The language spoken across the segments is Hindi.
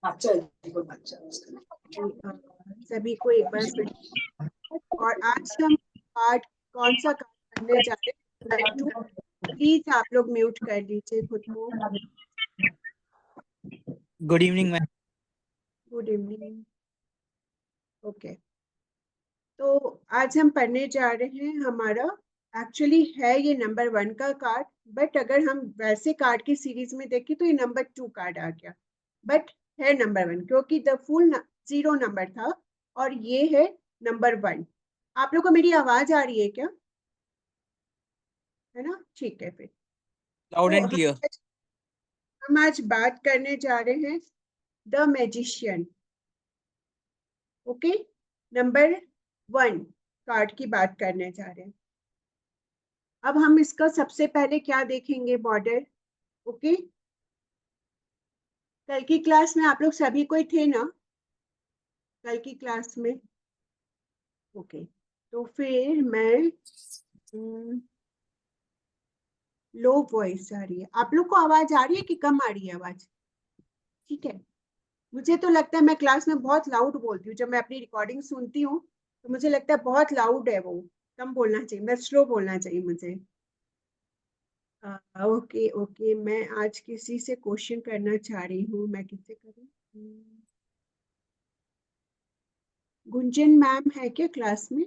अच्छा। सभी को एक बार फिर, और आज हम कार्ड, कौन सा कार्ड करने जा रहे हैं? प्लीज आप लोग म्यूट कर लीजिए खुद को। Good evening ma'am. Good evening. Okay, तो आज हम पढ़ने जा रहे हैं, हमारा एक्चुअली है ये नंबर 1 का कार्ड, बट अगर हम वैसे कार्ड की सीरीज में देखें तो ये नंबर 2 कार्ड आ गया, बट है नंबर 1 क्योंकि द फुल 0 नंबर था और ये है नंबर 1। आप लोग को मेरी आवाज आ रही है क्या? है ना, ठीक है फिर। लाउड तो एंड क्लियर। हम आज बात करने जा रहे हैं the magician. Okay, number 1 card की बात करने जा रहे हैं। अब हम इसका सबसे पहले क्या देखेंगे, बॉर्डर। ओके, कल की क्लास में आप लोग सभी कोई थे ना, कल की क्लास में? ओके, तो फिर मैं लो वॉइस आ रही है, आप लोग को आवाज आ रही है कि कम आ रही है आवाज? ठीक है, मुझे तो लगता है मैं क्लास में बहुत लाउड बोलती हूँ, जब मैं अपनी रिकॉर्डिंग सुनती हूँ तो मुझे लगता है बहुत लाउड है वो, कम बोलना चाहिए, मैं स्लो बोलना चाहिए मुझे। ओके ओके, मैं आज किसी से क्वेश्चन करना चाह रही हूँ, मैं किससे करूँ? गुंजन मैम है क्या क्लास में?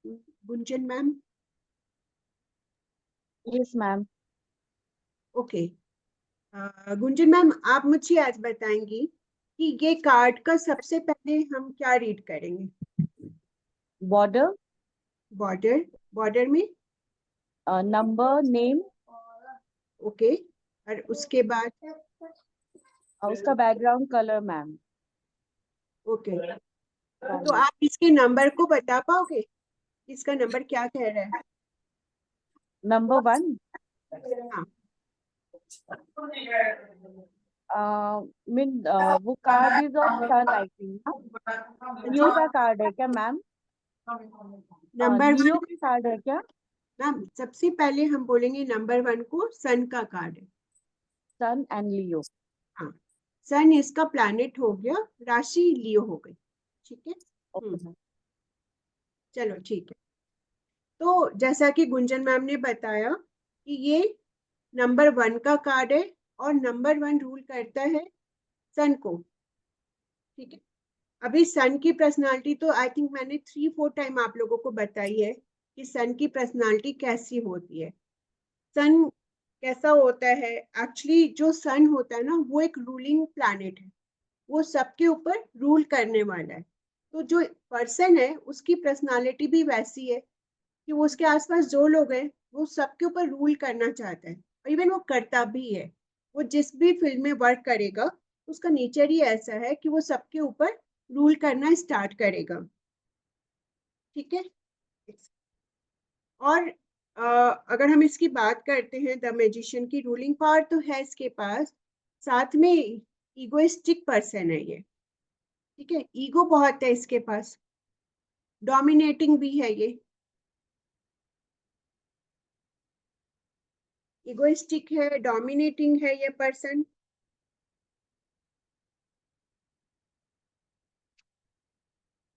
Gunjan ma'am? Yes ma'am. Okay, Gunjan ma'am आप मुझे आज बताएंगी कि ये कार्ड का सबसे पहले हम क्या रीड करेंगे? बॉर्डर, बॉर्डर, बॉर्डर में नंबर, नेम ओके, और उसके बाद और उसका बैकग्राउंड कलर मैम। ओके, तो आप इसके नंबर को बता पाओगे, इसका नंबर क्या कह रहा है? नंबर 1 हाँ, मीन वो card is of sun I think. Leo का कार्ड है क्या मैम? नंबर लियो 1 का कार्ड है क्या? मैम, सबसे पहले हम बोलेंगे नंबर 1 को सन का कार्ड है। सन एंड लियो। हाँ, सन इसका प्लैनेट हो गया, राशि लियो हो गई, ठीक है। Okay ma'am. चलो ठीक है, तो जैसा कि गुंजन मैम ने बताया कि ये नंबर 1 का कार्ड है और नंबर 1 रूल करता है सन को, ठीक है। अभी सन की पर्सनालिटी तो आई थिंक मैंने 3-4 टाइम आप लोगों को बताई है कि सन की पर्सनालिटी कैसी होती है। सन कैसा होता है, एक्चुअली जो सन होता है ना वो एक रूलिंग प्लैनेट है, वो सबके ऊपर रूल करने वाला है। तो जो पर्सन है उसकी पर्सनालिटी भी वैसी है कि वो उसके आसपास जो लोग हैं वो सबके ऊपर रूल करना चाहता है, और इवन वो करता भी है। वो जिस भी फील्ड में वर्क करेगा उसका नेचर ही ऐसा है कि वो सबके ऊपर रूल करना स्टार्ट करेगा, ठीक है। और अगर हम इसकी बात करते हैं द मैजिशियन की, रूलिंग पावर तो है इसके पास, साथ में इगोइस्टिक पर्सन है ये, ठीक है। ईगो बहुत है इसके पास, डोमिनेटिंग भी है ये, इगोइस्टिक है, डोमिनेटिंग है ये पर्सन।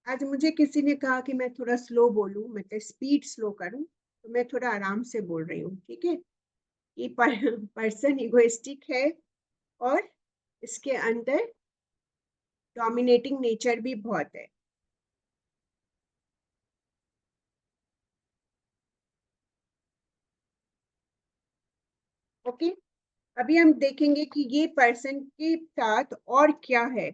आज मुझे किसी ने कहा कि मैं थोड़ा स्लो बोलूं, मतलब स्पीड स्लो करूं, तो मैं थोड़ा आराम से बोल रही हूँ, ठीक है। ये पर्सन इगोइस्टिक है और इसके अंदर डोमिनेटिंग नेचर भी बहुत है। ओके, अभी हम देखेंगे कि ये पर्सन के साथ और क्या है।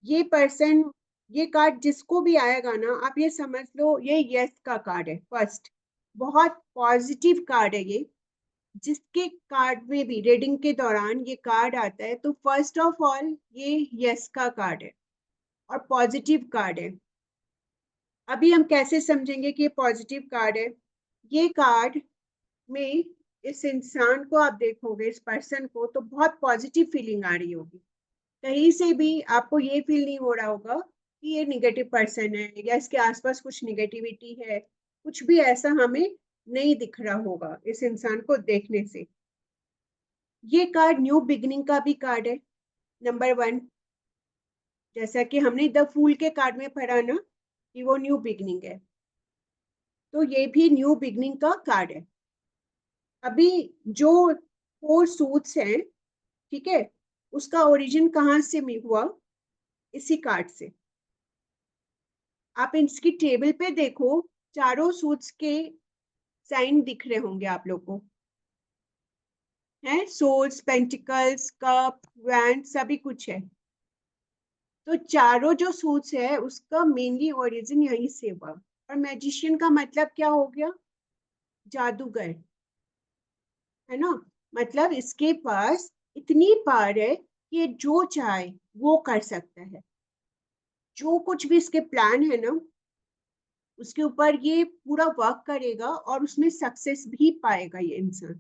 ये पर्सन, ये कार्ड जिसको भी आएगा ना, आप ये समझ लो ये यस का कार्ड है फर्स्ट, बहुत पॉजिटिव कार्ड है ये। जिसके कार्ड में भी रीडिंग के दौरान ये कार्ड आता है तो फर्स्ट ऑफ ऑल ये यस का कार्ड है और पॉजिटिव कार्ड है। अभी हम कैसे समझेंगे कि ये पॉजिटिव कार्ड है? ये कार्ड में इस इंसान को आप देखोगे, इस पर्सन को, तो बहुत पॉजिटिव फीलिंग आ रही होगी। कहीं से भी आपको ये फील नहीं हो रहा होगा कि ये निगेटिव पर्सन है या इसके आसपास कुछ निगेटिविटी है, कुछ भी ऐसा हमें नहीं दिख रहा होगा इस इंसान को देखने से। ये कार्ड न्यू बिगनिंग का भी कार्ड है, नंबर 1। जैसा कि हमने द फूल के कार्ड में पढ़ा ना कि वो न्यू बिगनिंग है, तो ये भी न्यू बिगनिंग का कार्ड है। अभी जो 4 सूट्स हैं, ठीक है, उसका ओरिजिन कहाँ से हुआ? इसी कार्ड से। आप इसकी टेबल पे देखो, चारों सूट्स के साइन दिख रहे होंगे आप लोग को, है सोर्स, पेंटिकल्स, कप, वैंड, सभी कुछ है। तो चारों जो सूट्स है उसका मेनली ओरिजिन यहीं से हुआ। और मैजिशियन का मतलब क्या हो गया? जादूगर, है ना। मतलब इसके पास इतनी पावर है कि जो चाहे वो कर सकता है। जो कुछ भी इसके प्लान है ना, उसके ऊपर ये पूरा वर्क करेगा और उसमें सक्सेस भी पाएगा ये इंसान।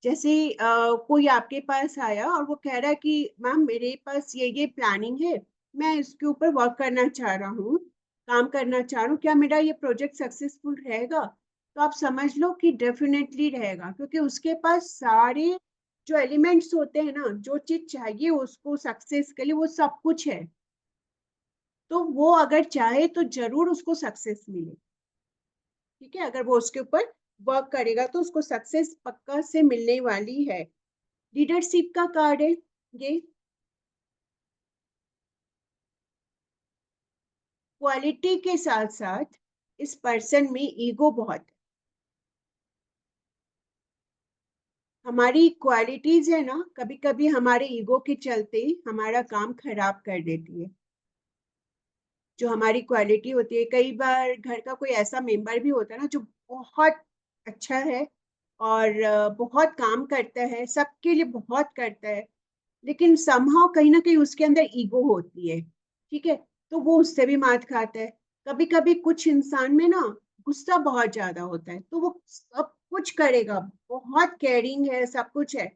जैसे कोई आपके पास आया और वो कह रहा है कि मैम मेरे पास ये प्लानिंग है, मैं इसके ऊपर वर्क करना चाह रहा हूँ, काम करना चाह रहा हूँ, क्या मेरा ये प्रोजेक्ट सक्सेसफुल रहेगा? तो आप समझ लो कि डेफिनेटली रहेगा, क्योंकि उसके पास सारे जो एलिमेंट्स होते हैं ना, जो चीज चाहिए उसको सक्सेस के लिए, वो सब कुछ है। तो वो अगर चाहे तो जरूर उसको सक्सेस मिले, ठीक है। अगर वो उसके ऊपर वर्क करेगा तो उसको सक्सेस पक्का से मिलने वाली है। लीडरशिप का कार्ड है ये। क्वालिटी के साथ साथ इस पर्सन में ईगो बहुत है। हमारी क्वालिटीज है ना, कभी कभी हमारे ईगो के चलते हमारा काम खराब कर देती है। जो हमारी क्वालिटी होती है, कई बार घर का कोई ऐसा मेंबर भी होता है ना जो बहुत अच्छा है और बहुत काम करता है, सबके लिए बहुत करता है, लेकिन समहाउ कहीं ना कहीं उसके अंदर ईगो होती है, ठीक है। तो वो उससे भी मात खाता है। कभी कभी कुछ इंसान में ना गुस्सा बहुत ज्यादा होता है, तो वो सब कुछ करेगा, बहुत केयरिंग है, सब कुछ है,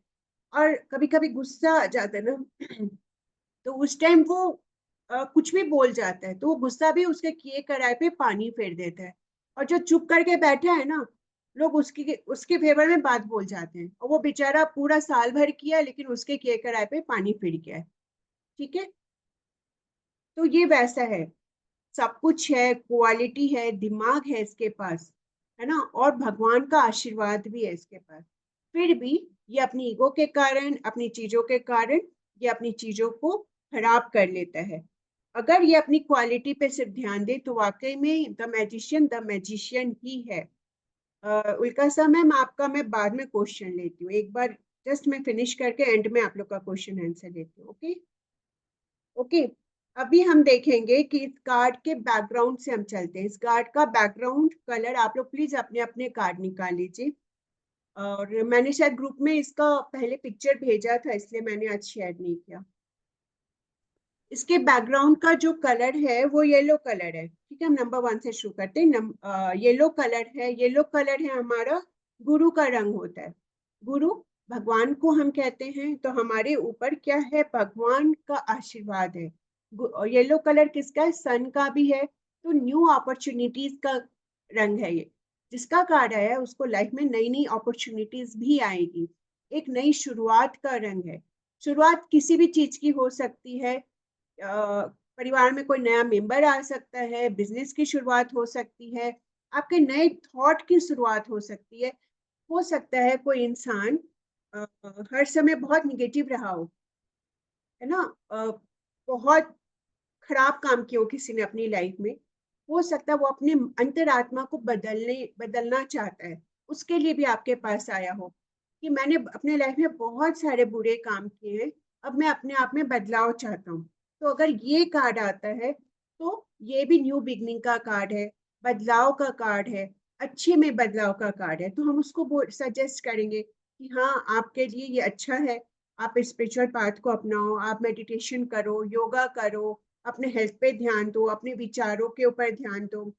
और कभी कभी गुस्सा आ जाता है ना तो उस टाइम वो कुछ भी बोल जाता है, तो वो गुस्सा भी उसके किए कराए पे पानी फेर देता है। और जो चुप करके बैठा है ना, लोग उसकी उसके फेवर में बात बोल जाते हैं, और वो बेचारा पूरा साल भर किया लेकिन उसके किए कराए पे पानी फिर गया है, ठीक है। तो ये वैसा है, सब कुछ है, क्वालिटी है, दिमाग है इसके पास, है ना, और भगवान का आशीर्वाद भी है इसके पास। फिर भी ये अपनी ईगो के कारण, अपनी चीजों के कारण, ये अपनी चीजों को खराब कर लेता है। अगर ये अपनी क्वालिटी पे सिर्फ ध्यान दे तो वाकई में द मैजिशियन ही है। उल्का सा मैम आपका मैं बाद में क्वेश्चन लेती हूँ, एक बार जस्ट मैं फिनिश करके एंड में आप लोग का क्वेश्चन आंसर लेती हूँ। Okay okay. अभी हम देखेंगे कि इस कार्ड के बैकग्राउंड से हम चलते हैं। इस कार्ड का बैकग्राउंड कलर आप लोग प्लीज अपने अपने कार्ड निकाल लीजिए। और मैंने शायद ग्रुप में इसका पहले पिक्चर भेजा था, इसलिए मैंने आज शेयर नहीं किया। इसके बैकग्राउंड का जो कलर है वो येलो कलर है, ठीक है। हम नंबर 1 से शुरू करते हैं। येलो कलर है, येलो कलर है हमारा गुरु का रंग होता है। गुरु भगवान को हम कहते हैं, तो हमारे ऊपर क्या है? भगवान का आशीर्वाद है। येलो कलर किसका है? सन का भी है। तो न्यू अपॉर्चुनिटीज का रंग है ये। जिसका कार्ड है उसको लाइफ में नई नई अपॉर्चुनिटीज भी आएगी। एक नई शुरुआत का रंग है। शुरुआत किसी भी चीज की हो सकती है। परिवार में कोई नया मेंबर आ सकता है, बिजनेस की शुरुआत हो सकती है, आपके नए थॉट की शुरुआत हो सकता है कोई इंसान हर समय बहुत निगेटिव रहा है ना, बहुत खराब काम किया हो किसी ने अपनी लाइफ में, हो सकता है वो अपने अंतरात्मा को बदलना चाहता है। उसके लिए भी आपके पास आया हो कि मैंने अपने लाइफ में बहुत सारे बुरे काम किए हैं, अब मैं अपने आप में बदलाव चाहता हूँ। तो अगर ये कार्ड आता है तो ये भी न्यू बिगनिंग का कार्ड है, बदलाव का कार्ड है, अच्छे में बदलाव का कार्ड है। तो हम उसको सजेस्ट करेंगे कि हाँ आपके लिए ये अच्छा है, आप स्पिरिचुअल पाथ को अपनाओ, आप मेडिटेशन करो, योगा करो, अपने हेल्थ पे ध्यान दो, अपने विचारों के ऊपर ध्यान दो।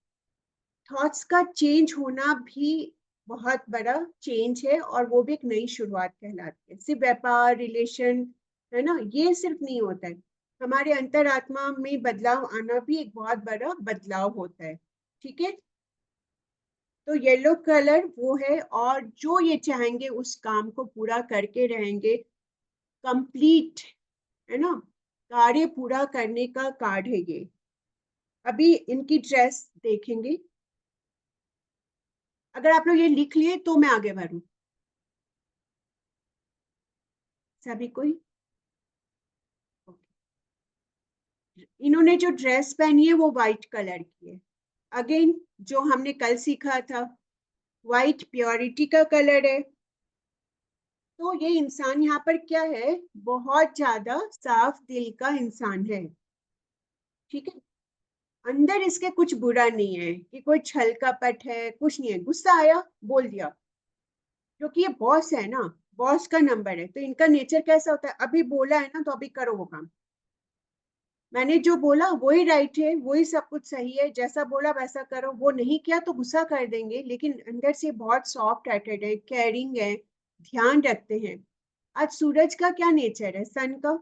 थॉट्स का चेंज होना भी बहुत बड़ा चेंज है, और वो भी एक नई शुरुआत कहलाती है। सिर्फ व्यापार, रिलेशन, है ना, ये सिर्फ नहीं होता है, हमारे अंतरात्मा में बदलाव आना भी एक बहुत बड़ा बदलाव होता है, ठीक है। तो येलो कलर वो है, और जो ये चाहेंगे उस काम को पूरा करके रहेंगे, कंप्लीट, है ना। कार्य पूरा करने का कार्ड है ये। अभी इनकी ड्रेस देखेंगे। अगर आप लोग ये लिख लिए तो मैं आगे बढ़ूं। सभी कोई? इन्होंने जो ड्रेस पहनी है वो व्हाइट कलर की है। अगेन जो हमने कल सीखा था, व्हाइट प्योरिटी का कलर है। तो ये इंसान यहाँ पर क्या है, बहुत ज्यादा साफ दिल का इंसान है। ठीक है, अंदर इसके कुछ बुरा नहीं है कि कोई छल कपट है, कुछ नहीं है। गुस्सा आया, बोल दिया, क्योंकि ये बॉस है ना, बॉस का नंबर है। तो इनका नेचर कैसा होता है, अभी बोला है ना तो अभी करो वो काम। मैंने जो बोला वही राइट है, वही सब कुछ सही है, जैसा बोला वैसा करो। वो नहीं किया तो गुस्सा कर देंगे, लेकिन अंदर से बहुत सॉफ्ट हार्टेड है, केयरिंग है, ध्यान रखते हैं। आज सूरज का क्या नेचर है, सन का?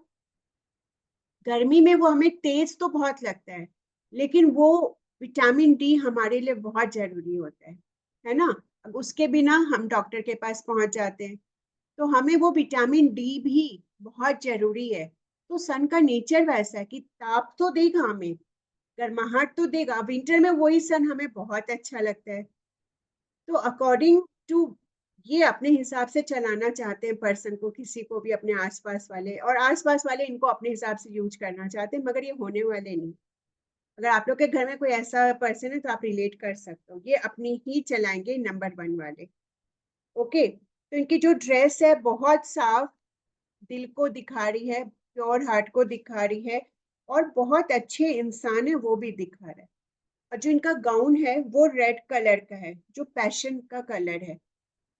गर्मी में वो हमें तेज तो बहुत लगता है, लेकिन वो विटामिन डी हमारे लिए बहुत जरूरी होता है ना। अब उसके बिना हम डॉक्टर के पास पहुंच जाते हैं, तो हमें वो विटामिन डी भी बहुत जरूरी है। तो सन का नेचर वैसा है कि ताप तो देगा हमें, गर्माहट तो देगा। विंटर में वही सन हमें बहुत अच्छा लगता है। तो अकॉर्डिंग टू ये अपने हिसाब से चलाना चाहते हैं पर्सन को, किसी को भी, अपने आसपास वाले, और आसपास वाले इनको अपने हिसाब से यूज करना चाहते हैं, मगर ये होने वाले नहीं। अगर आप लोग के घर में कोई ऐसा पर्सन है तो आप रिलेट कर सकते हो। ये अपनी ही चलाएंगे नंबर 1 वाले। ओके, तो इनकी जो ड्रेस है बहुत साफ दिल को दिखा रही है, प्योर हार्ट को दिखा रही है, और बहुत अच्छे इंसान है वो भी दिखा रहा है। और जो इनका गाउन है वो रेड कलर का है, जो पैशन का कलर है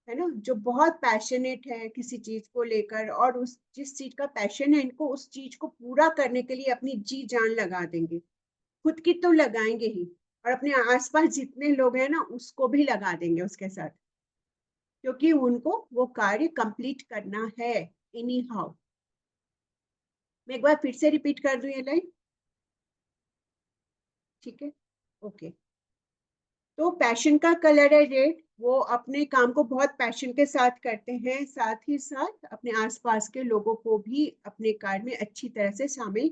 ना, जो बहुत पैशनेट है किसी चीज को लेकर, और उस जिस चीज का पैशन है इनको, उस चीज को पूरा करने के लिए अपनी जी जान लगा देंगे। खुद की तो लगाएंगे ही, और अपने आसपास जितने लोग हैं ना उसको भी लगा देंगे उसके साथ, क्योंकि उनको वो कार्य कंप्लीट करना है एनी हाउ। मैं एक बार फिर से रिपीट कर दूं ये लाइन, ठीक है? ओके, तो पैशन का कलर है रेड। वो अपने काम को बहुत पैशन के साथ करते हैं, साथ ही साथ अपने आसपास के लोगों को भी अपने कार्य में अच्छी तरह से शामिल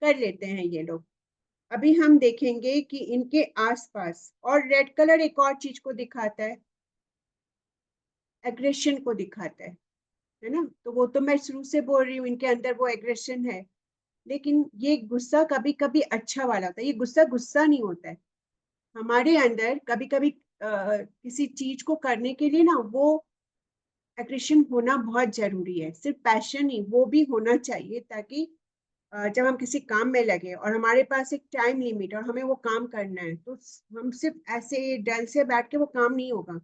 कर लेते हैं ये लोग। अभी हम देखेंगे कि इनके आसपास, और रेड कलर एक और चीज को दिखाता है, एग्रेशन को दिखाता है ना। तो वो तो मैं शुरू से बोल रही हूँ, इनके अंदर वो एग्रेशन है। लेकिन ये गुस्सा कभी कभी अच्छा वाला होता है, ये गुस्सा गुस्सा नहीं होता है। हमारे अंदर कभी कभी किसी चीज को करने के लिए ना वो एग्रेशन होना बहुत जरूरी है। सिर्फ पैशन ही, वो भी होना चाहिए, ताकि जब हम किसी काम में लगे और हमारे पास एक टाइम लिमिट और हमें वो काम करना है, तो हम सिर्फ ऐसे डल से बैठ के वो काम नहीं होगा।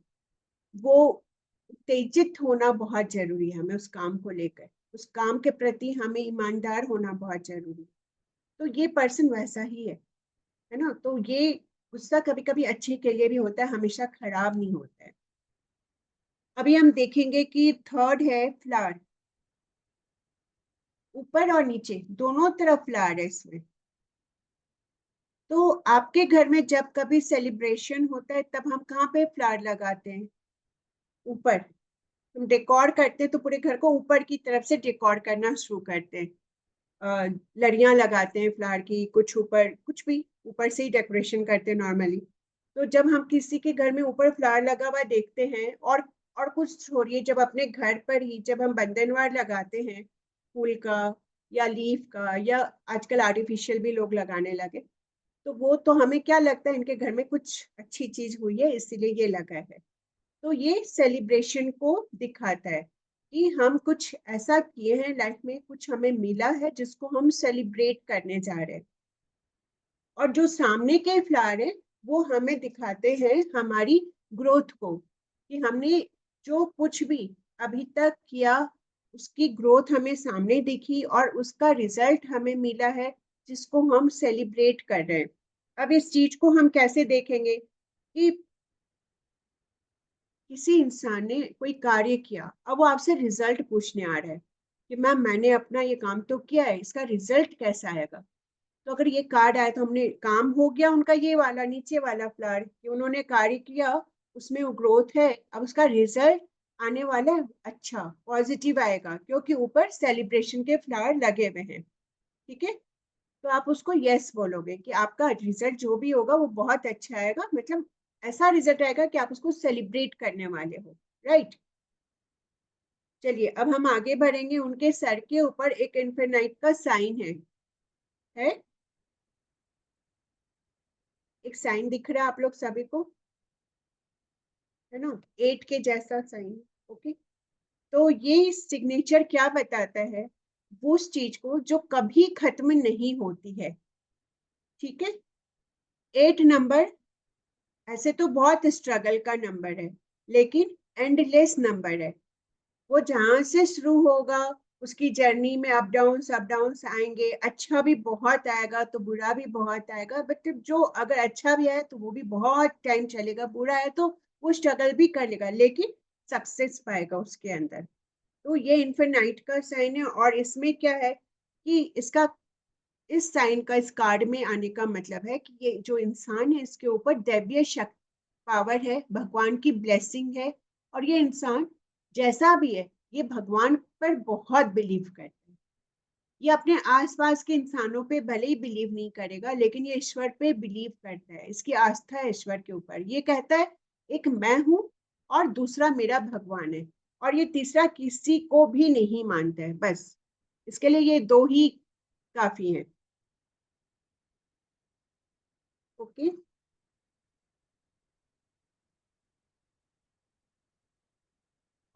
वो उत्तेजित होना बहुत जरूरी है हमें उस काम को लेकर, उस काम के प्रति हमें ईमानदार होना बहुत जरूरी है। तो ये पर्सन वैसा ही है ना। तो ये गुस्सा कभी कभी अच्छे के लिए भी होता है, हमेशा खराब नहीं होता है। अभी हम देखेंगे कि थर्ड है फ्लावर। ऊपर और नीचे दोनों तरफ फ्लावर है इसमें। तो आपके घर में जब कभी सेलिब्रेशन होता है तब हम कहाँ पे फ्लावर लगाते हैं? ऊपर। हम डेकोर करते हैं तो पूरे घर को ऊपर की तरफ से डेकोर करना शुरू करते हैं। लड़ियां लगाते हैं फ्लावर की, कुछ ऊपर, कुछ भी ऊपर से ही डेकोरेशन करते हैं नॉर्मली। तो जब हम किसी के घर में ऊपर फ्लावर लगा हुआ देखते हैं, और कुछ छोड़िए, जब अपने घर पर ही जब हम बंधनवार लगाते हैं फूल का या लीफ का, या आजकल आर्टिफिशियल भी लोग लगाने लगे, तो वो तो हमें क्या लगता है, इनके घर में कुछ अच्छी चीज हुई है इसीलिए ये लगा है। तो ये सेलिब्रेशन को दिखाता है कि हम कुछ ऐसा किए हैं लाइफ में, कुछ हमें मिला है जिसको हम सेलिब्रेट करने जा रहे हैं। और जो सामने के फ्लावर है वो हमें दिखाते हैं हमारी ग्रोथ को, कि हमने जो कुछ भी अभी तक किया उसकी ग्रोथ हमें सामने दिखी, और उसका रिजल्ट हमें मिला है जिसको हम सेलिब्रेट कर रहे हैं। अब इस चीज को हम कैसे देखेंगे कि किसी इंसान ने कोई कार्य किया, अब वो आपसे रिजल्ट पूछने आ रहा है कि मैम मैंने अपना ये काम तो किया है, इसका रिजल्ट कैसा आएगा? तो अगर ये कार्ड आया तो हमने काम हो गया उनका, ये वाला नीचे वाला फ्लावर कि उन्होंने कार्य किया, उसमें वो ग्रोथ है, अब उसका रिजल्ट आने वाला है अच्छा, पॉजिटिव आएगा, क्योंकि ऊपर सेलिब्रेशन के फ्लावर लगे हुए हैं। ठीक है, तो आप उसको यस बोलोगे कि आपका रिजल्ट जो भी होगा वो बहुत अच्छा आएगा, मतलब ऐसा रिजल्ट आएगा कि आप उसको सेलिब्रेट करने वाले हो, राइट। चलिए अब हम आगे बढ़ेंगे। उनके सर के ऊपर एक इन्फिनाइट का साइन है एक साइन दिख रहा है आप लोग सभी को, है ना, 8 के जैसा साइन। ओके, तो ये सिग्नेचर क्या बताता है, वो उस चीज को जो कभी खत्म नहीं होती है। ठीक है, 8 नंबर ऐसे तो बहुत स्ट्रगल का नंबर है, लेकिन एंडलेस नंबर है। वो जहां से शुरू होगा, उसकी जर्नी में अप डाउन्स आएंगे, अच्छा भी बहुत आएगा तो बुरा भी बहुत आएगा, बट जो अगर अच्छा भी आए तो वो भी बहुत टाइम चलेगा, बुरा है तो वो स्ट्रगल भी कर लेगा, लेकिन सक्सेस पाएगा उसके अंदर। तो ये इन्फिनाइट का साइन है। और इसमें क्या है कि इसका, इस साइन का इस कार्ड में आने का मतलब है कि ये जो इंसान है इसके ऊपर दैवीय शक्ति, पावर है, भगवान की ब्लेसिंग है। और ये इंसान जैसा भी है, ये भगवान पर बहुत बिलीव करता है। ये अपने आसपास के इंसानों पे भले ही बिलीव नहीं करेगा, लेकिन ये ईश्वर पे बिलीव करता है, इसकी आस्था है ईश्वर के ऊपर। ये कहता है एक मैं हूं और दूसरा मेरा भगवान है, और ये तीसरा किसी को भी नहीं मानता है, बस इसके लिए ये दो ही काफी है। ओके,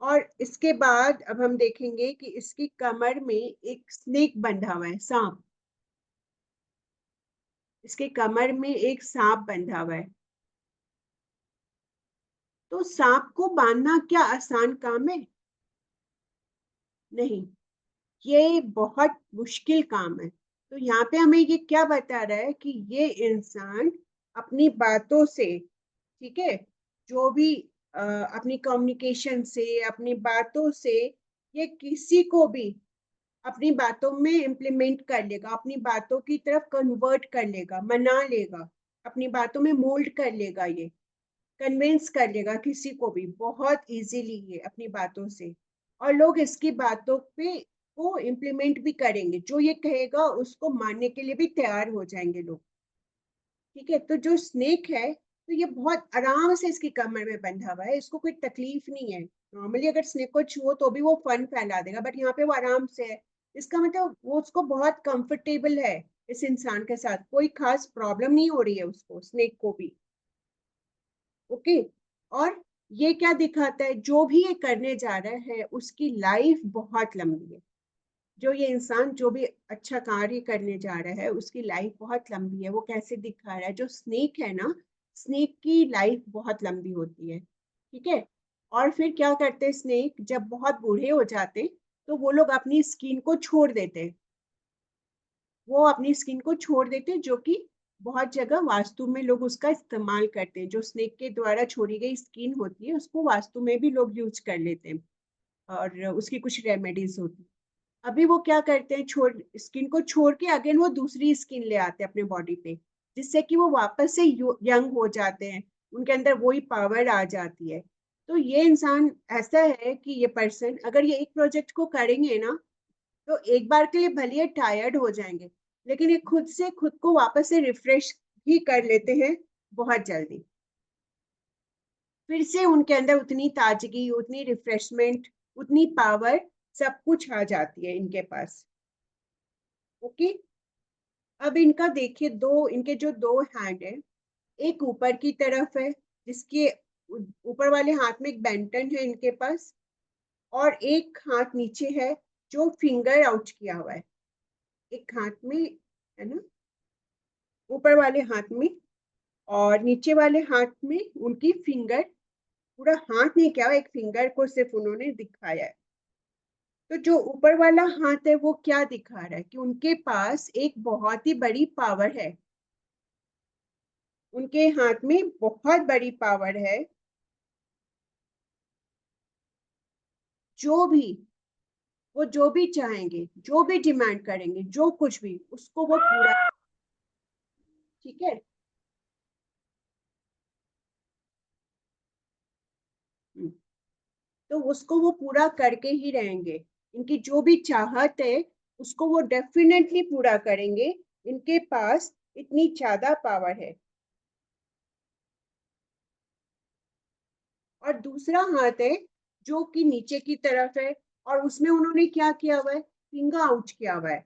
और इसके बाद अब हम देखेंगे कि इसकी कमर में एक स्नेक बंधा हुआ है, सांप। इसके कमर में एक सांप बंधा हुआ है। तो सांप को बांधना क्या आसान काम है? नहीं, ये बहुत मुश्किल काम है। तो यहाँ पे हमें ये क्या बता रहा है कि ये इंसान अपनी बातों से, ठीक है, जो भी अपनी कम्युनिकेशन से, अपनी बातों से, ये किसी को भी अपनी बातों में इम्प्लीमेंट कर लेगा, अपनी बातों की तरफ कन्वर्ट कर लेगा, मना लेगा, अपनी बातों में मोल्ड कर लेगा, ये कन्विंस कर लेगा किसी को भी बहुत इजीली ये अपनी बातों से। और लोग इसकी बातों पे को इम्प्लीमेंट भी करेंगे, जो ये कहेगा उसको मानने के लिए भी तैयार हो जाएंगे लोग। ठीक है, तो जो स्नेक है, तो ये बहुत आराम से इसकी कमर में बंधा हुआ है, इसको कोई तकलीफ नहीं है। नॉर्मली अगर स्नेक को छुओ तो भी वो फन फैला देगा, बट यहाँ पे वो आराम से है। इसका मतलब वो उसको बहुत कंफर्टेबल है, इस इंसान के साथ कोई खास प्रॉब्लम नहीं हो रही है उसको, स्नेक को भी। ओके, और ये क्या दिखाता है, जो भी ये करने जा रहा है उसकी लाइफ बहुत लंबी है। जो ये इंसान जो भी अच्छा कार्य करने जा रहा है उसकी लाइफ बहुत लंबी है। वो कैसे दिखा रहा है, जो स्नेक है ना, स्नेक की लाइफ बहुत लंबी होती है। ठीक है, और फिर क्या करते हैं स्नेक, जब बहुत बूढ़े हो जाते तो वो लोग अपनी स्किन को छोड़ देते, वो अपनी स्किन को छोड़ देते हैं, जो कि बहुत जगह वास्तु में लोग उसका इस्तेमाल करते हैं। जो स्नेक के द्वारा छोड़ी गई स्किन होती है उसको वास्तु में भी लोग यूज कर लेते हैं, और उसकी कुछ रेमेडीज होती है। अभी वो क्या करते हैं, छोड़ स्किन को छोड़ के अगेन वो दूसरी स्किन ले आते हैं अपने बॉडी पे, जिससे कि वो वापस से यंग हो जाते हैं, उनके अंदर वही पावर आ जाती है। तो ये इंसान ऐसा है कि ये पर्सन अगर ये एक प्रोजेक्ट को करेंगे ना, तो एक बार के लिए भले ही टायर्ड हो जाएंगे, लेकिन ये खुद से खुद को वापस से रिफ्रेश भी कर लेते हैं बहुत जल्दी। फिर से उनके अंदर उतनी ताजगी, उतनी रिफ्रेशमेंट, उतनी पावर, सब कुछ आ जाती है इनके पास। ओके, अब इनका देखिए, दो इनके जो दो हैंड है, एक ऊपर की तरफ है जिसके ऊपर वाले हाथ में एक बेंटन है इनके पास, और एक हाथ नीचे है जो फिंगर आउट किया हुआ है, एक हाथ में, है ना, ऊपर वाले हाथ में, और नीचे वाले हाथ में उनकी फिंगर, पूरा हाथ नहीं किया, एक फिंगर को सिर्फ उन्होंने दिखाया है। तो जो ऊपर वाला हाथ है वो क्या दिखा रहा है कि उनके पास एक बहुत ही बड़ी पावर है, उनके हाथ में बहुत बड़ी पावर है। जो भी वो जो भी चाहेंगे, जो भी डिमांड करेंगे, जो कुछ भी, उसको वो पूरा, ठीक है। हम्म, तो उसको वो पूरा करके ही रहेंगे। इनकी जो भी चाहत है उसको वो डेफिनेटली पूरा करेंगे। इनके पास इतनी ज्यादा पावर है। और दूसरा हाथ है जो कि नीचे की तरफ है, और उसमें उन्होंने क्या किया हुआ है, फिंगर आउट किया हुआ है।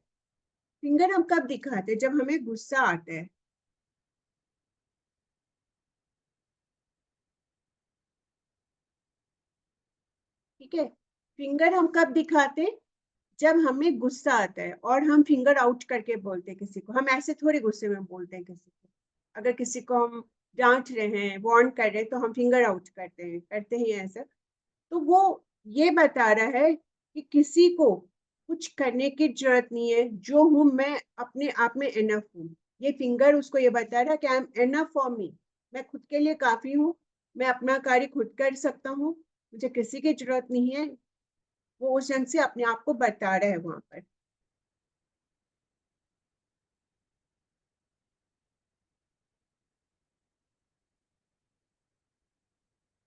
फिंगर हम कब दिखाते हैं, जब हमें गुस्सा आता है। ठीक है, फिंगर हम कब दिखाते हैं, जब हमें गुस्सा आता है और हम फिंगर आउट करके बोलते हैं किसी को। हम ऐसे थोड़े गुस्से में बोलते हैं किसी को। अगर किसी को हम डांट रहे हैं, वार्न कर रहे हैं, तो हम फिंगर आउट करते हैं ऐसा। तो वो ये बता रहा है कि किसी को कुछ करने की जरूरत नहीं है, जो हूं मैं अपने आप में इनफ हूँ। ये फिंगर उसको ये बता रहा है कि I am enough for me, मैं खुद के लिए काफी हूँ, मैं अपना कार्य खुद कर सकता हूँ, मुझे किसी की जरूरत नहीं है। वो उस ढंग से अपने आप को बता रहा है वहां पर।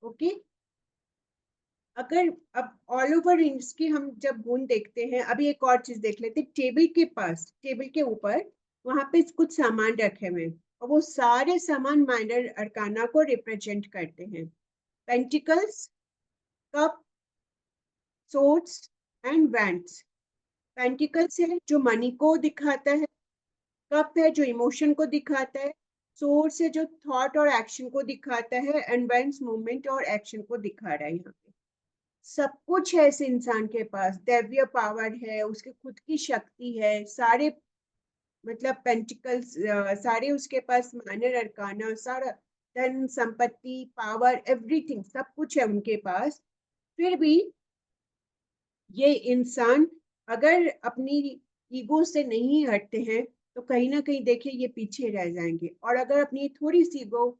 ओके। अगर अब ऑल ओवर इसकी हम जब गुण देखते हैं, अभी एक और चीज देख लेते हैं। टेबल के पास, टेबल के ऊपर वहां पे कुछ सामान रखे हुए हैं, और वो सारे सामान माइनर अरकाना को रिप्रेजेंट करते हैं। Pentacles, cup, swords and wands. Pentacles है जो मनी को दिखाता है, कप है जो इमोशन को दिखाता है, सोर्स है जो थॉट और एक्शन को दिखाता है, एंड वैंड्स मूवमेंट और एक्शन को दिखा रहा है। यहाँ पे सब कुछ है इस इंसान के पास, दैवीय पावर है, उसकी खुद की शक्ति है, सारे मतलब पेंटिकल्स, सारे उसके पास माइनर अरकाना, सारा धन संपत्ति पावर एवरीथिंग सब कुछ है उनके पास। फिर भी ये इंसान अगर अपनी ईगो से नहीं हटते हैं, तो कहीं ना कहीं देखिए ये पीछे रह जाएंगे। और अगर अपनी थोड़ी सी ईगो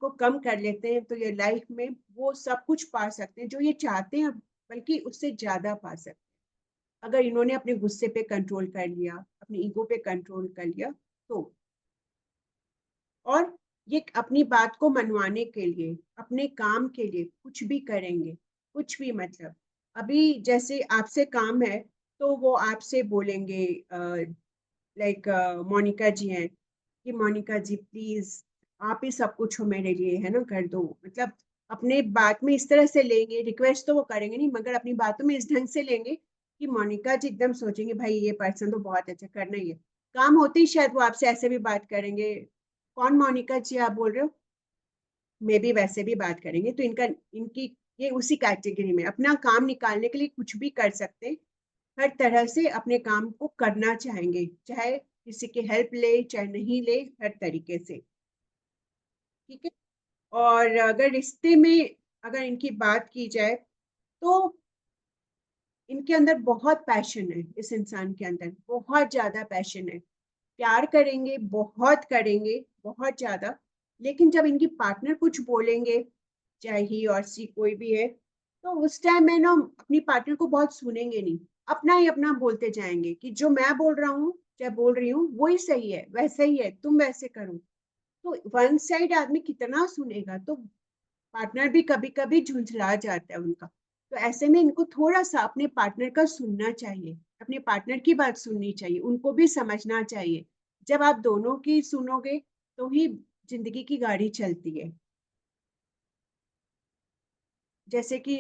को कम कर लेते हैं, तो ये लाइफ में वो सब कुछ पा सकते हैं जो ये चाहते हैं, बल्कि उससे ज्यादा पा सकते हैं। अगर इन्होंने अपने गुस्से पे कंट्रोल कर लिया, अपनी ईगो पे कंट्रोल कर लिया, तो और ये अपनी बात को मनवाने के लिए, अपने काम के लिए कुछ भी करेंगे। कुछ भी मतलब, अभी जैसे आपसे काम है, तो वो आपसे बोलेंगे, लाइक मोनिका जी हैं, कि मोनिका जी प्लीज आप ही सब कुछ हो मेरे लिए, है ना, कर दो। मतलब अपने बात में इस तरह से लेंगे, रिक्वेस्ट तो वो करेंगे नहीं, मगर अपनी बातों में इस ढंग से लेंगे कि मोनिका जी एकदम सोचेंगे भाई ये पर्सन तो बहुत अच्छा करना ही है। काम होते ही शायद वो आपसे ऐसे भी बात करेंगे, कौन मोनिका जी आप बोल रहे हो, मे भी वैसे भी बात करेंगे। तो इनका, इनकी ये उसी कैटेगरी में अपना काम निकालने के लिए कुछ भी कर सकते हैं। हर तरह से अपने काम को करना चाहेंगे, चाहे किसी की हेल्प ले चाहे नहीं ले, हर तरीके से। ठीक है। और अगर रिश्ते में अगर इनकी बात की जाए, तो इनके अंदर बहुत पैशन है, इस इंसान के अंदर बहुत ज्यादा पैशन है। प्यार करेंगे, बहुत करेंगे, बहुत ज्यादा। लेकिन जब इनकी पार्टनर कुछ बोलेंगे, चाहे ही और सी कोई भी है, तो उस टाइम में ना अपनी पार्टनर को बहुत सुनेंगे नहीं, अपना ही अपना बोलते जाएंगे कि जो मैं बोल रहा हूँ चाहे बोल रही हूँ वही सही है, वैसे ही है, तुम वैसे करो। तो वन साइड आदमी कितना सुनेगा, तो पार्टनर भी कभी कभी झुंझला जाता है उनका। तो ऐसे में इनको थोड़ा सा अपने पार्टनर का सुनना चाहिए, अपने पार्टनर की बात सुननी चाहिए, उनको भी समझना चाहिए। जब आप दोनों की सुनोगे, तो ही जिंदगी की गाड़ी चलती है। जैसे कि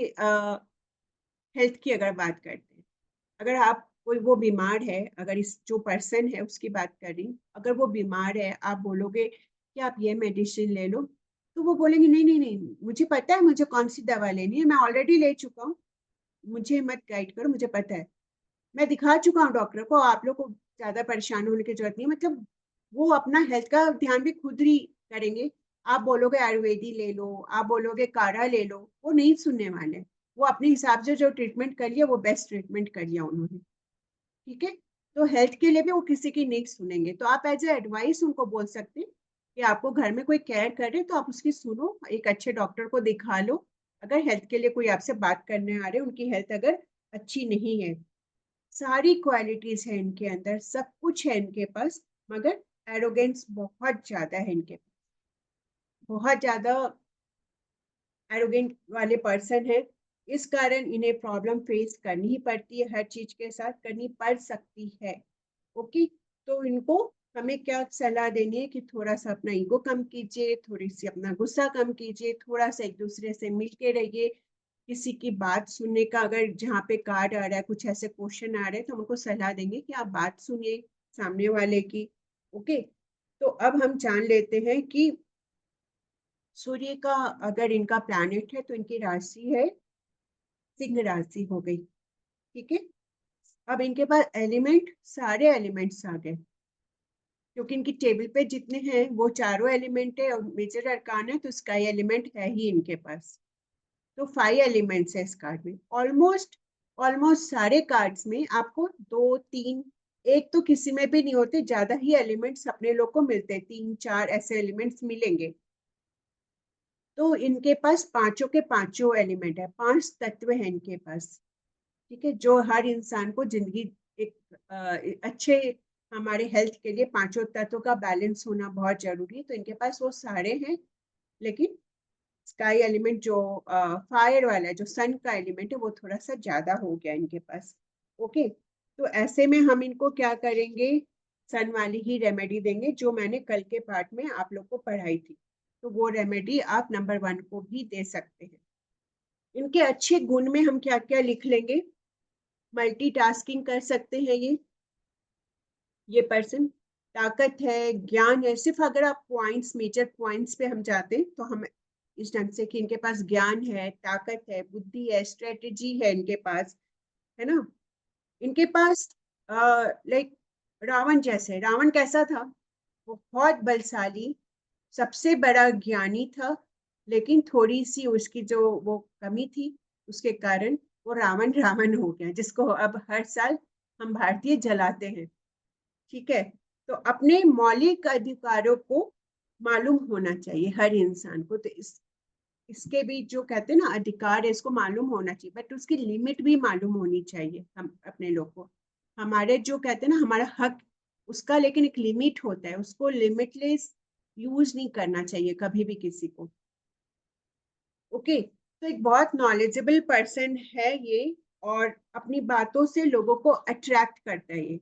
हेल्थ की अगर बात करते हैं, अगर आप कोई वो बीमार है, अगर इस जो पर्सन है उसकी बात कर रही हूँ, अगर वो बीमार है, आप बोलोगे कि आप ये मेडिसिन ले लो, तो वो बोलेंगे नहीं नहीं नहीं, मुझे पता है मुझे कौन सी दवा लेनी है, मैं ऑलरेडी ले चुका हूँ, मुझे मत गाइड करो, मुझे पता है, मैं दिखा चुका हूँ डॉक्टर को, आप लोग को ज्यादा परेशान होने की जरूरत नहीं है। मतलब वो अपना हेल्थ का ध्यान भी खुद ही करेंगे। आप बोलोगे आयुर्वेदी ले लो, आप बोलोगे काढ़ा ले लो, वो नहीं सुनने वाले। वो अपने हिसाब से जो ट्रीटमेंट कर लिया वो बेस्ट ट्रीटमेंट कर लिया उन्होंने। ठीक है। तो हेल्थ के लिए भी वो किसी की नहीं सुनेंगे, तो आप एज ए एडवाइस उनको बोल सकते हैं कि आपको घर में कोई केयर करे तो आप उसकी सुनो, एक अच्छे डॉक्टर को दिखा लो। अगर हेल्थ के लिए कोई आपसे बात करने आ रहे, उनकी हेल्थ अगर अच्छी नहीं है, सारी क्वालिटीज है इनके अंदर, सब कुछ है इनके पास, मगर एरोगेंस बहुत ज्यादा है इनके पास, बहुत ज्यादा एरोगेंट वाले पर्सन है। इस कारण इन्हें प्रॉब्लम फेस करनी ही पड़ती है, हर चीज के साथ करनी पड़ सकती है। ओके, तो इनको हमें क्या सलाह देनी है कि थोड़ा सा अपना ईगो कम कीजिए, थोड़ी सी अपना गुस्सा कम कीजिए, थोड़ा सा एक दूसरे से मिल के रहिए। किसी की बात सुनने का, अगर जहाँ पे कार्ड आ रहा है, कुछ ऐसे क्वेश्चन आ रहे हैं, तो हम उनको सलाह देंगे कि आप बात सुनिए सामने वाले की। ओके, तो अब हम जान लेते हैं कि सूर्य का अगर इनका प्लैनेट है तो इनकी राशि है सिंह राशि हो गई। ठीक है, अब इनके पास एलिमेंट, सारे एलिमेंट्स आ गए, क्योंकि इनकी टेबल पे जितने हैं वो चारों एलिमेंट है और मेजर अरकान है, तो स्काई एलिमेंट है ही इनके पास। तो 5 एलिमेंट्स है इस कार्ड में। ऑलमोस्ट ऑलमोस्ट सारे कार्ड्स में आपको 2 3, एक तो किसी में भी नहीं होते, ज्यादा ही एलिमेंट्स अपने लोग को मिलते हैं, 3 4 ऐसे एलिमेंट्स मिलेंगे। तो इनके पास पांचों के पांचों एलिमेंट है, 5 तत्व है इनके पास। ठीक है, जो हर इंसान को जिंदगी एक अच्छे हमारे हेल्थ के लिए पांचों तत्वों का बैलेंस होना बहुत जरूरी है। तो इनके पास वो सारे हैं, लेकिन स्काई एलिमेंट जो फायर वाला है, जो सन का एलिमेंट है, वो थोड़ा सा ज्यादा हो गया इनके पास। ओके, तो ऐसे में हम इनको क्या करेंगे, सन वाली ही रेमेडी देंगे जो मैंने कल के पार्ट में आप लोग को पढ़ाई थी। तो वो रेमेडी आप नंबर 1 को भी दे सकते हैं। इनके अच्छे गुण में हम क्या क्या लिख लेंगे, मल्टीटास्किंग कर सकते हैं ये पर्सन, ताकत है, ज्ञान है। सिर्फ अगर आप पॉइंट्स, मेजर पॉइंट्स पे हम जाते हैं तो हम इस ढंग से कि इनके पास ज्ञान है, ताकत है, बुद्धि है, स्ट्रेटेजी है इनके पास, है ना। इनके पास लाइक रावण जैसे, रावण कैसा था, वो बहुत बलशाली, सबसे बड़ा ज्ञानी था, लेकिन थोड़ी सी उसकी जो वो कमी थी, उसके कारण वो रावण रावण हो गया, जिसको अब हर साल हम भारतीय जलाते हैं। ठीक है, तो अपने मौलिक अधिकारों को मालूम होना चाहिए हर इंसान को। तो इसके भी जो कहते हैं ना अधिकार है, इसको मालूम होना चाहिए, बट उसकी लिमिट भी मालूम होनी चाहिए हम अपने लोग को। हमारे जो कहते हैं ना हमारा हक, उसका लेकिन एक लिमिट होता है, उसको लिमिटलेस यूज नहीं करना चाहिए कभी भी किसी को। ओके, तो एक बहुत नॉलेजेबल पर्सन है ये, और अपनी बातों से लोगों को अट्रैक्ट करता है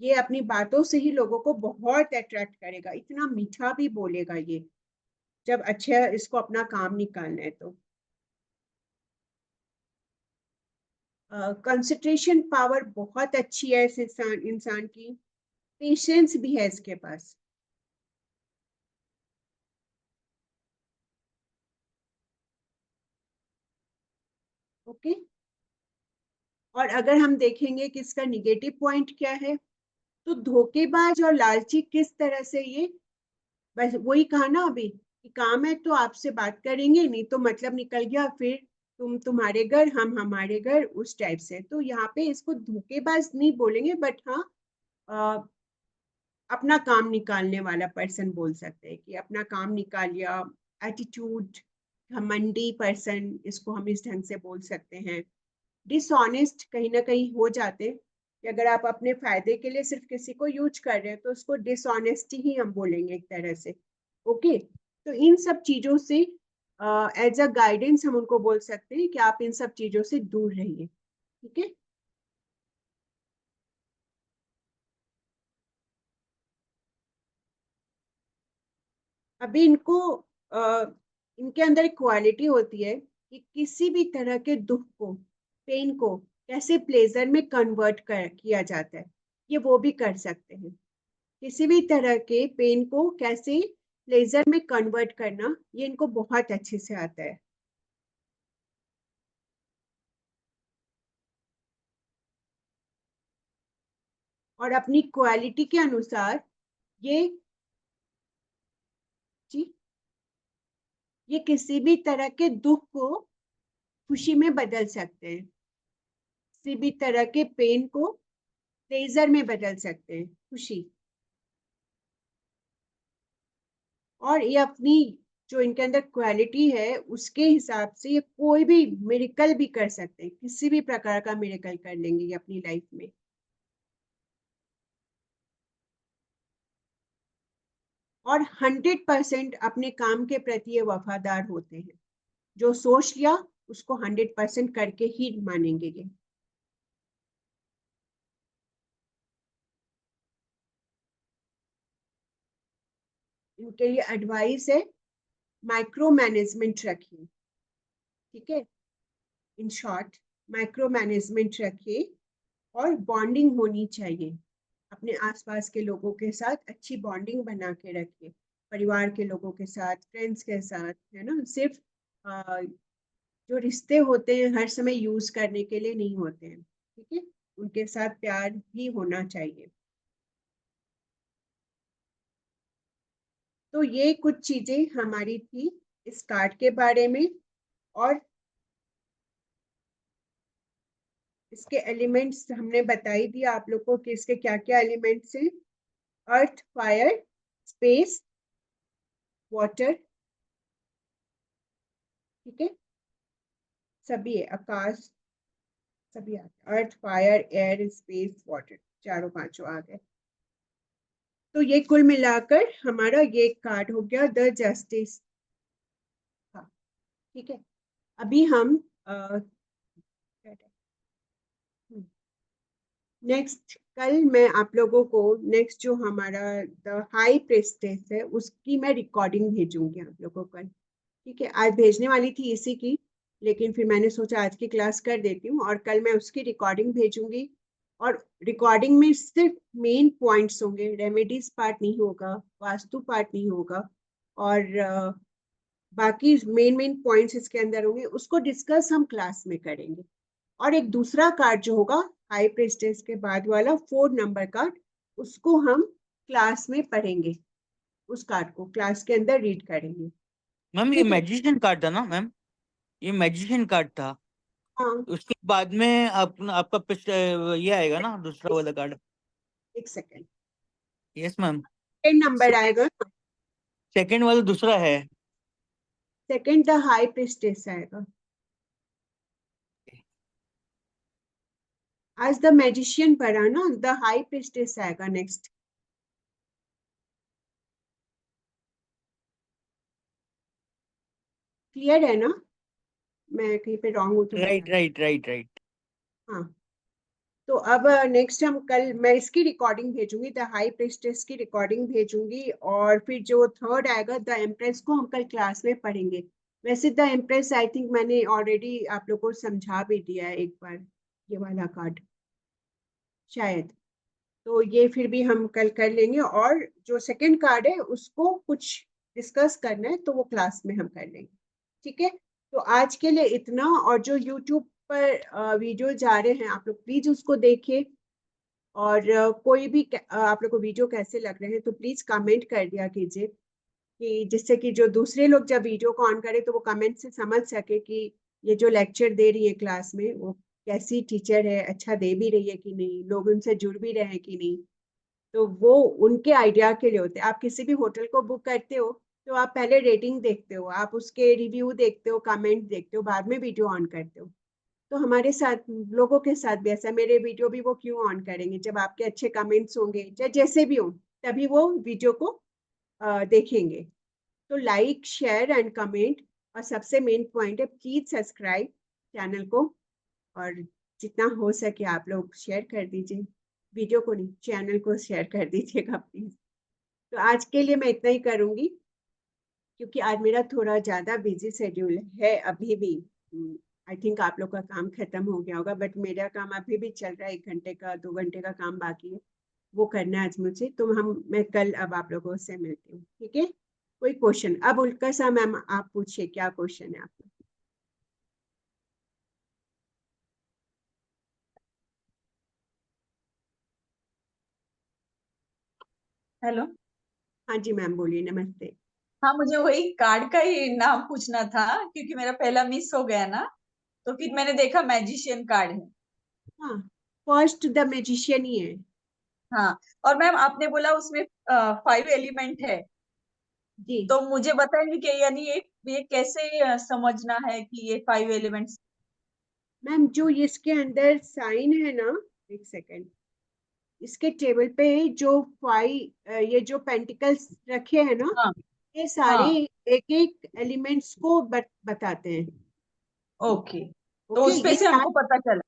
ये अपनी बातों से ही लोगों को बहुत अट्रैक्ट करेगा, इतना मीठा भी बोलेगा ये, जब अच्छा इसको अपना काम निकालना है तो। कंसंट्रेशन पावर बहुत अच्छी है इस इंसान की, पेशेंस भी है इसके पास। ओके, और अगर हम देखेंगे कि इसका निगेटिव पॉइंट क्या है, तो धोखेबाज और लालची किस तरह से ये, बस वही कहा ना अभी कि काम है तो आपसे बात करेंगे, नहीं तो मतलब निकल गया, फिर तुम तुम्हारे घर हम हमारे घर, उस टाइप से। तो यहाँ पे इसको धोखेबाज नहीं बोलेंगे, बट हाँ अपना काम निकालने वाला पर्सन बोल सकते हैं कि अपना काम निकाल लिया। एटीट्यूड, घमंडी पर्सन, इसको हम इस ढंग से बोल सकते हैं। डिसऑनेस्ट कहीं ना कहीं हो जाते, कि अगर आप अपने फायदे के लिए सिर्फ किसी को यूज कर रहे हैं तो उसको डिसऑनेस्टी ही हम बोलेंगे एक तरह से। ओके, तो इन सब चीजों से एज अ गाइडेंस हम उनको बोल सकते हैं कि आप इन सब चीजों से दूर रहिए। ठीक है, अभी इनको इनके अंदर एक क्वालिटी होती है कि किसी भी तरह के दुख को, पेन को कैसे प्लेजर में कन्वर्ट किया जाता है, ये वो भी कर सकते हैं। किसी भी तरह के पेन को कैसे प्लेजर में कन्वर्ट करना, ये इनको बहुत अच्छे से आता है। और अपनी क्वालिटी के अनुसार ये, जी, ये किसी भी तरह के दुख को खुशी में बदल सकते हैं, किसी भी तरह के पेन को प्लेजर में बदल सकते हैं, खुशी। और ये अपनी जो इनके अंदर क्वालिटी है उसके हिसाब से ये कोई भी मिरेकल भी कर सकते हैं, किसी भी प्रकार का मिरेकल कर लेंगे ये अपनी लाइफ में। और 100% अपने काम के प्रति ये वफादार होते हैं, जो सोच लिया उसको 100% करके ही मानेंगे ये। इनके लिए एडवाइस है, माइक्रो मैनेजमेंट रखिए, ठीक है। इन शॉर्ट, माइक्रो मैनेजमेंट रखिए और बॉन्डिंग होनी चाहिए। अपने आसपास के लोगों के साथ अच्छी बॉन्डिंग बना के रखिए, परिवार के लोगों के साथ, फ्रेंड्स के साथ, है ना। सिर्फ जो रिश्ते होते हैं हर समय यूज करने के लिए नहीं होते हैं, ठीक है। उनके साथ प्यार भी होना चाहिए। तो ये कुछ चीजें हमारी थी इस कार्ड के बारे में। और इसके एलिमेंट्स हमने बताई दिया आप लोग को कि इसके क्या क्या एलिमेंट्स हैं। अर्थ, फायर, स्पेस, वाटर, ठीक है। सभी है, आकाश, सभी आ गए। अर्थ, फायर, एयर, स्पेस, वाटर, चारों पांचों आ गए। तो ये कुल मिलाकर हमारा ये कार्ड हो गया द जस्टिस का, ठीक है। अभी हम नेक्स्ट, कल मैं आप लोगों को नेक्स्ट जो हमारा द हाई प्रेस्टेस है उसकी मैं रिकॉर्डिंग भेजूंगी आप लोगों को कल, ठीक है। आज भेजने वाली थी इसी की, लेकिन फिर मैंने सोचा आज की क्लास कर देती हूँ और कल मैं उसकी रिकॉर्डिंग भेजूंगी। और रिकॉर्डिंग में सिर्फ मेन पॉइंट्स होंगे, रेमेडीज पार्ट नहीं होगा, वास्तु पार्ट नहीं होगा। और बाकी मेन मेन पॉइंट्स इसके अंदर होंगे, उसको डिस्कस हम क्लास में करेंगे। और एक दूसरा कार्ड जो होगा हाई प्रेस्टेस के बाद वाला 4 नंबर कार्ड, उसको हम क्लास में पढ़ेंगे, उस कार्ड को क्लास के अंदर रीड करेंगे, मैम ये ठीक है। मैजिशियन कार्ड था ना मैम? ये मैजिशियन कार्ड था। हाँ, उसके बाद में आपका ये आएगा ना दूसरा वाला कार्ड? एक second, yes ma'am. Second number आएगा, सेकंड वाला दूसरा है। सेकेंड द हाई प्रेस्टेस आएगा। आज द मैजिशियन पढ़ा ना, द हाई प्रेस्टेस आएगा नेक्स्ट। क्लियर है ना? मैं कहीं पे रॉन्ग हूँ तो राइट बता। Right right right. हाँ, तो अब नेक्स्ट हम कल मैं इसकी रिकॉर्डिंग भेजूंगी, द हाई प्रेस्टेस की रिकॉर्डिंग भेजूंगी। और फिर जो थर्ड आएगा द एम्प्रेस को हम कल क्लास में पढ़ेंगे। वैसे द एम्प्रेस आई थिंक मैंने ऑलरेडी आप लोग को समझा भी दिया है एक बार, ये वाला कार्ड शायद। तो ये फिर भी हम कल कर लेंगे। और जो सेकंड कार्ड है उसको कुछ डिस्कस करना है तो वो क्लास में हम कर लेंगे, ठीक है। तो आज के लिए इतना। और जो यूट्यूब पर वीडियो जा रहे हैं आप लोग प्लीज उसको देखिए। और कोई भी आप लोग को वीडियो कैसे लग रहे हैं तो प्लीज कमेंट कर दिया कीजिए, कि जिससे कि जो दूसरे लोग जब वीडियो को ऑन करें तो वो कमेंट से समझ सके कि ये जो लेक्चर दे रही है क्लास में वो कैसी टीचर है, अच्छा दे भी रही है कि नहीं, लोग उनसे जुड़ भी रहे हैं कि नहीं। तो वो उनके आइडिया के लिए होते हैं। आप किसी भी होटल को बुक करते हो तो आप पहले रेटिंग देखते हो, आप उसके रिव्यू देखते हो, कमेंट देखते हो, बाद में वीडियो ऑन करते हो। तो हमारे साथ लोगों के साथ भी ऐसा, मेरे वीडियो भी वो क्यों ऑन करेंगे जब आपके अच्छे कमेंट्स होंगे, चाहे जैसे भी हो, तभी वो वीडियो को देखेंगे। तो लाइक, शेयर एंड कमेंट। और सबसे मेन पॉइंट है प्लीज सब्सक्राइब चैनल को। और जितना हो सके आप लोग शेयर कर दीजिए, वीडियो को नहीं, चैनल को शेयर कर दीजिएगा प्लीज। तो आज के लिए मैं इतना ही करूंगी, क्योंकि आज मेरा थोड़ा ज्यादा बिजी शेड्यूल है अभी भी। आई थिंक आप लोग का काम खत्म हो गया होगा, बट मेरा काम अभी भी चल रहा है, 1 घंटे का 2 घंटे का काम बाकी है, वो करना है आज मुझे। तो मैं कल अब आप लोगों से मिलती हूँ, ठीक है। कोई क्वेश्चन अब उल्का सा मैम आप पूछिए, क्या क्वेश्चन है आपका? हेलो। हाँ जी मैम, बोलिए, नमस्ते। हाँ, मुझे वही कार्ड का ही नाम पूछना था, क्योंकि मेरा पहला मिस हो गया ना, तो फिर मैंने देखा मैजिशियन कार्ड है। हाँ, फर्स्ट द मैजिशियन ही है। हाँ, और मैम आपने बोला उसमें 5 एलिमेंट है, जी तो मुझे बताएंगे कि यानी ये कैसे समझना है कि ये 5 एलिमेंट्स। मैम, जो इसके अंदर साइन है ना, एक सेकेंड, इसके टेबल पे जो ये जो पेंटिकल्स रखे हैं ना, हाँ ये सारे हाँ। एक एक एलिमेंट्स को बताते हैं। ओके, तो ओके, उसपे ये से हमको पता चला।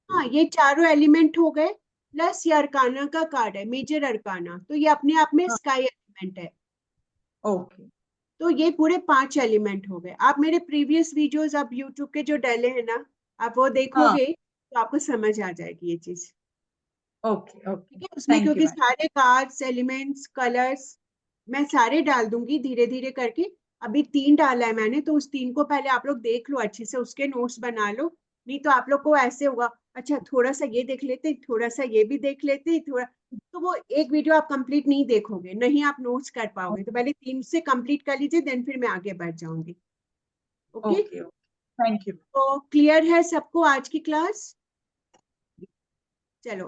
हाँ, ये चारों एलिमेंट हो गए, प्लस ये अरकाना का कार्ड है, मेजर अरकाना, तो ये अपने आप में हाँ। स्काई एलिमेंट है। ओके, तो ये पूरे 5 एलिमेंट हो गए। आप मेरे प्रीवियस वीडियोस आप यूट्यूब के जो डाले हैं ना, आप वो हाँ, देखोगे तो आपको समझ आ जाएगी ये चीज। ओके, ओके, ठीक है, उसमें थैंक यू क्योंकि मैम। सारे कार्ड्स, एलिमेंट्स, कलर्स मैं सारे डाल दूंगी धीरे धीरे करके। अभी 3 डाला है मैंने, तो उस 3 को पहले आप लोग देख लो अच्छे से, उसके नोट्स बना लो। नहीं तो आप लोग को ऐसे होगा, अच्छा थोड़ा सा ये देख लेते, थोड़ा सा ये भी देख लेते, थोड़ा, तो वो एक वीडियो आप कंप्लीट नहीं देखोगे, नहीं आप नोट्स कर पाओगे। तो पहले 3 से कंप्लीट कर लीजिए, देन फिर मैं आगे बढ़ जाऊंगी। Okay, okay, okay, thank you. तो क्लियर है सबको आज की क्लास? चलो,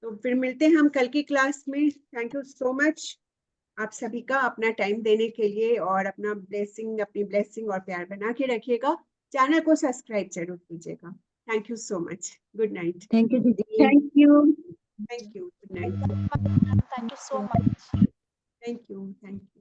तो फिर मिलते हैं हम कल की क्लास में। थैंक यू सो मच आप सभी का अपना टाइम देने के लिए, और अपनी ब्लेसिंग और प्यार बना के रखिएगा। चैनल को सब्सक्राइब जरूर कीजिएगा। Thank you so much. Good night. Thank you दीदी। Thank you, thank you, good night. Thank you so much. Thank you, thank you.